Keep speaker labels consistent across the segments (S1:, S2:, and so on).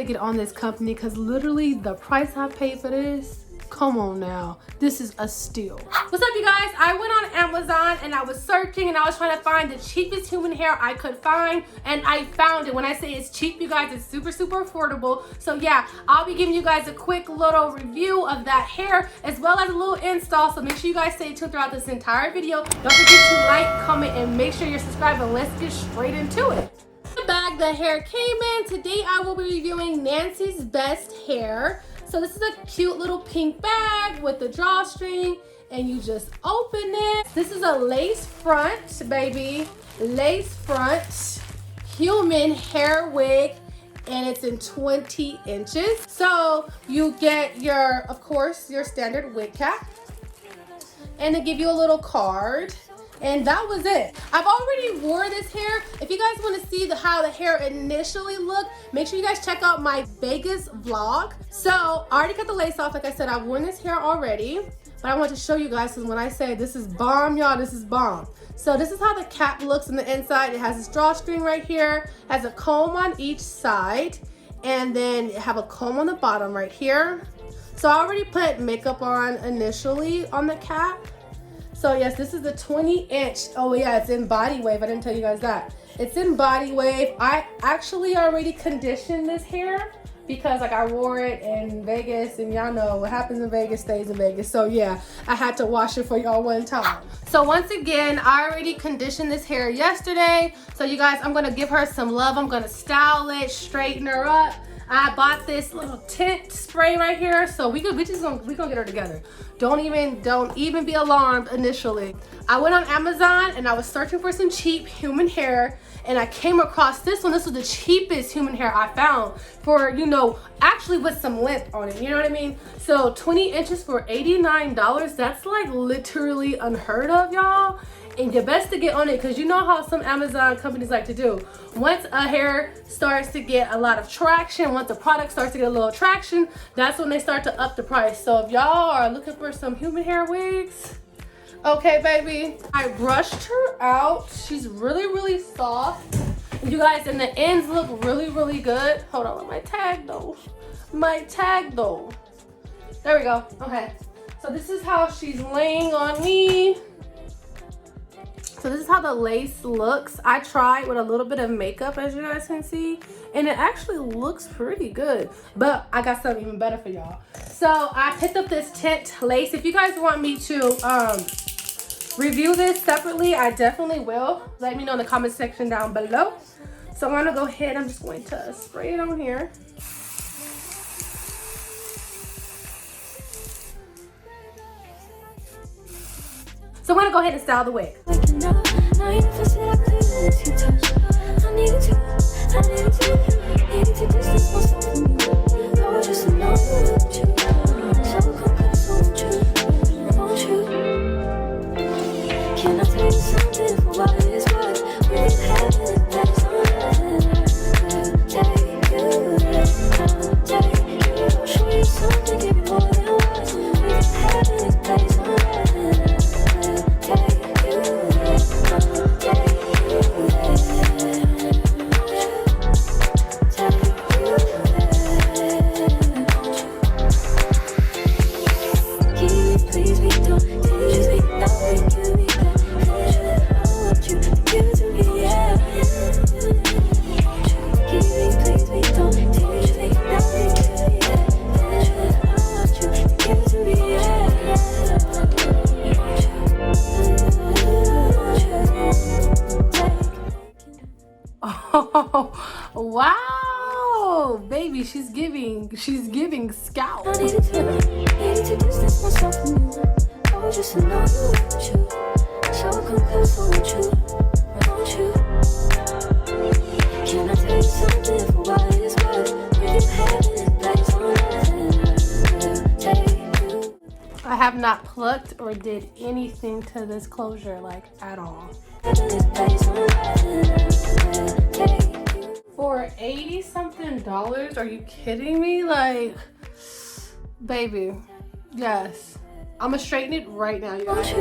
S1: to get on this company because literally the price I paid for this, come on now, this is a steal. What's up, you guys? I went on Amazon and I was searching and I was trying to find the cheapest human hair I could find, and I found it. When I say it's cheap, you guys, it's super affordable. So yeah, I'll be giving you guys a quick little review of that hair as well as a little install, so make sure you guys stay tuned throughout this entire video. Don't forget to like, comment, and make sure you're subscribed, and let's get straight into it. The bag the hair came in. Today I will be reviewing Nancy's Best Hair. So this is a cute little pink bag with a drawstring, and you just open it. This is a lace front, baby. Lace front human hair wig, and it's in 20 inches. So you get your, of course, your standard wig cap, and they give you a little card. And that was it. I've already wore this hair. If you guys want to see how the hair initially looked, make sure you guys check out my Vegas vlog. So I already cut the lace off. Like I said, I've worn this hair already, but I want to show you guys, because when I say this is bomb, y'all, this is bomb. So this is how the cap looks on the inside. It has this drawstring right here, has a comb on each side, and then have a comb on the bottom right here. So I already put makeup on initially on the cap. So yes, this is the 20-inch. Oh yeah, it's in Bodywave. I didn't tell you guys that. It's in Bodywave. I actually already conditioned this hair because like I wore it in Vegas, and y'all know what happens in Vegas stays in Vegas. So yeah, I had to wash it for y'all one time. So once again, I already conditioned this hair yesterday. So you guys, I'm gonna give her some love. I'm gonna style it, straighten her up. I bought this little tint spray right here, so we gonna get her together. Don't even be alarmed initially. I went on Amazon and I was searching for some cheap human hair, and I came across this one. This was the cheapest human hair I found for, you know, actually with some length on it, you know what I mean? So 20 inches for $89, that's like literally unheard of, y'all. And you're best to get on it, because you know how some Amazon companies like to do. Once a hair starts to get a lot of traction, once the product starts to get a little traction, that's when they start to up the price. So if y'all are looking for some human hair wigs, okay, baby. I brushed her out. She's really soft. You guys, and the ends look really good. Hold on, my tag though. There we go. Okay. So this is how she's laying on me. So this is how the lace looks. I tried with a little bit of makeup, as you guys can see, and it actually looks pretty good. But I got something even better for y'all. So I picked up this tint lace. If you guys want me to review this separately, I definitely will. Let me know in the comment section down below. So I'm gonna go ahead, I'm just going to spray it on here. So I'm gonna go ahead and style the wig. Wow, baby, she's giving scalp. I have not plucked or did anything to this closure, like at all. For $80-something, are you kidding me? Like, baby, yes. I'm gonna straighten it right now, you guys.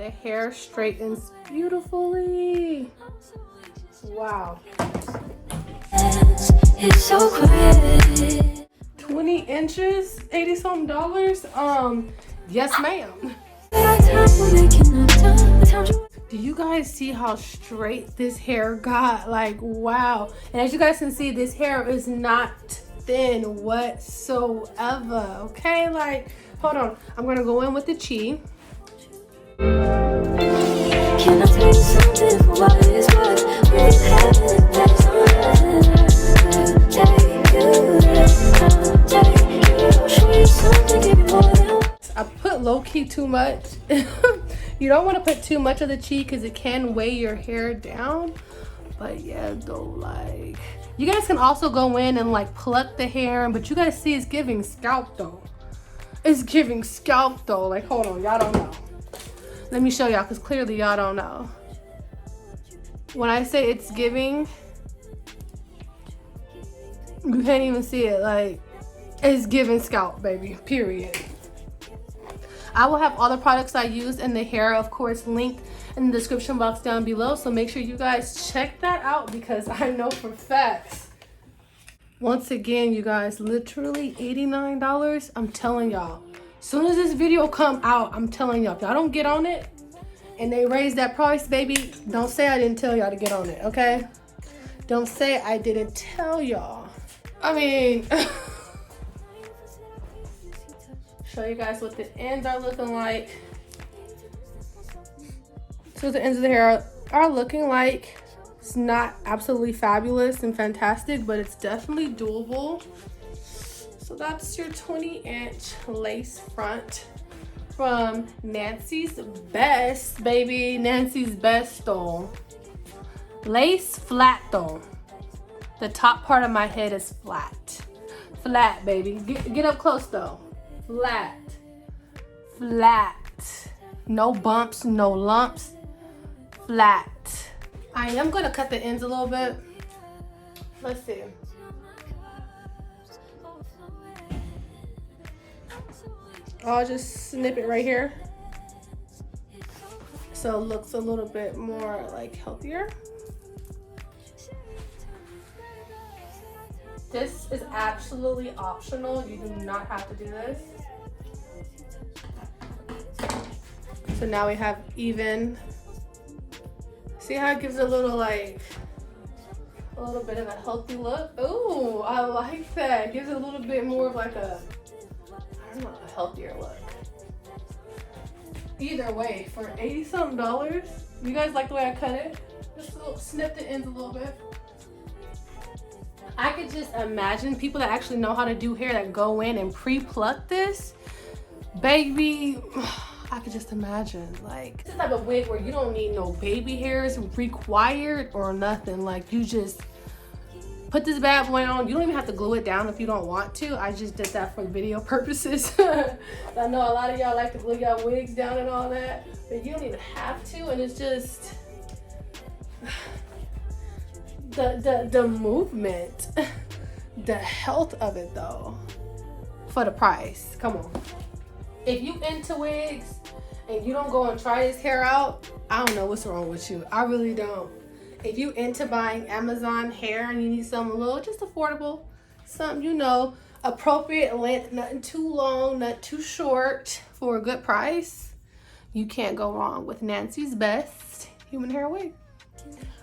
S1: The hair straightens beautifully. Wow. It's so quiet. 20 inches, 80 something dollars. Yes, ma'am. Do you guys see how straight this hair got? Like, wow. And as you guys can see, this hair is not thin whatsoever. Okay, like, hold on. I'm gonna go in with the chi. Can I tell you something for what it is worth? We've had it, that's all I put low-key too much. You don't want to put too much of the chi because it can weigh your hair down. But yeah, though, like, you guys can also go in and like pluck the hair, but you guys see it's giving scalp though. It's giving scalp though. Like, hold on, y'all don't know. Let me show y'all because clearly y'all don't know. When I say it's giving, you can't even see it. Like, it's giving scalp, baby, period. I will have all the products I use in the hair, of course, linked in the description box down below. So make sure you guys check that out because I know for facts. Once again, you guys, literally $89. I'm telling y'all. As soon as this video come out, I'm telling y'all, if y'all don't get on it and they raise that price, baby, don't say I didn't tell y'all to get on it, okay? Don't say I didn't tell y'all. I mean, show you guys what the ends are looking like. So the ends of the hair are looking like. It's not absolutely fabulous and fantastic, but it's definitely doable. So that's your 20-inch lace front from Nancy's Best, baby. Nancy's Best though. Lace flat though. The top part of my head is flat. Flat, baby. Get up close though. Flat. Flat. No bumps, no lumps. Flat. I am gonna cut the ends a little bit. Let's see. I'll just snip it right here so it looks a little bit more like healthier. This is absolutely optional. You do not have to do this. So now we have even. See how it gives a little like a little bit of a healthy look? Ooh, I like that. It gives it a little bit more of like a, I don't know, a healthier look. Either way, for $80 something, you guys like the way I cut it? Just a little, snip the ends a little bit. I could just imagine people that actually know how to do hair that go in and pre-pluck this. Baby, I could just imagine. Like, this type of wig where you don't need no baby hairs required or nothing. Like, you just put this bad boy on. You don't even have to glue it down if you don't want to. I just did that for video purposes. I know a lot of y'all like to glue y'all wigs down and all that, but you don't even have to. And it's just the movement, the health of it though, for the price. Come on. If you into wigs and you don't go and try this hair out, I don't know what's wrong with you. I really don't. If you into buying Amazon hair and you need something a little just affordable, something, you know, appropriate length, nothing too long, not too short, for a good price, you can't go wrong with Nancy's Best human hair wig.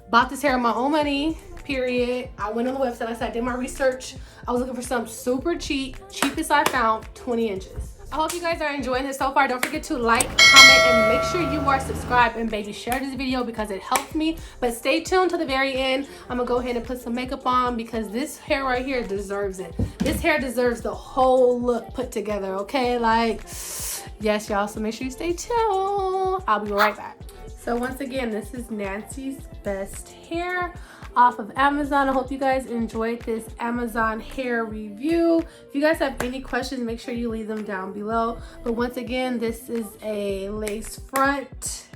S1: Bought this hair on my own money, period. I went on the website, I said I did my research. I was looking for something super cheap, cheapest I found, 20 inches. I hope you guys are enjoying this so far. Don't forget to like, comment, and make sure you are subscribed, and baby, share this video because it helps me. But stay tuned to the very end. I'm gonna go ahead and put some makeup on because this hair right here deserves it. This hair deserves the whole look put together, okay? Like, yes, y'all, so make sure you stay tuned. I'll be right back. So once again, this is Nancy's Best hair off of Amazon. I hope you guys enjoyed this Amazon hair review. If you guys have any questions, make sure you leave them down below. But once again, this is a lace front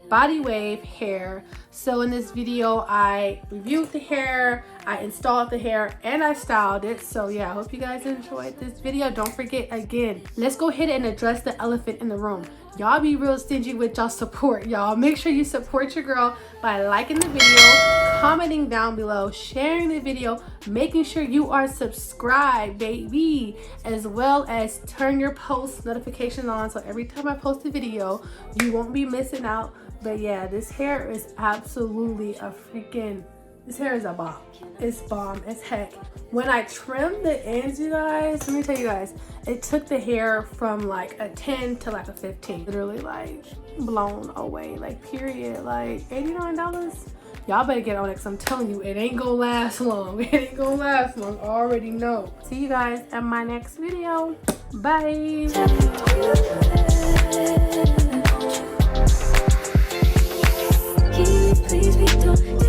S1: body wave hair. So in this video, I reviewed the hair, I installed the hair, and I styled it. So yeah, I hope you guys enjoyed this video. Don't forget, again, let's go ahead and address the elephant in the room. Y'all be real stingy with y'all support, y'all. Make sure you support your girl by liking the video, commenting down below, sharing the video, making sure you are subscribed, baby, as well as turn your post notifications on so every time I post a video, you won't be missing out. But yeah, this hair is absolutely a freaking, this hair is a bomb. It's bomb as heck. When I trimmed the ends, you guys, let me tell you guys, it took the hair from like a 10 to like a 15. Literally like blown away, like period. Like $89. Y'all better get on it because I'm telling you, it ain't gonna last long. It ain't gonna last long. I already know. See you guys in my next video. Bye. Please,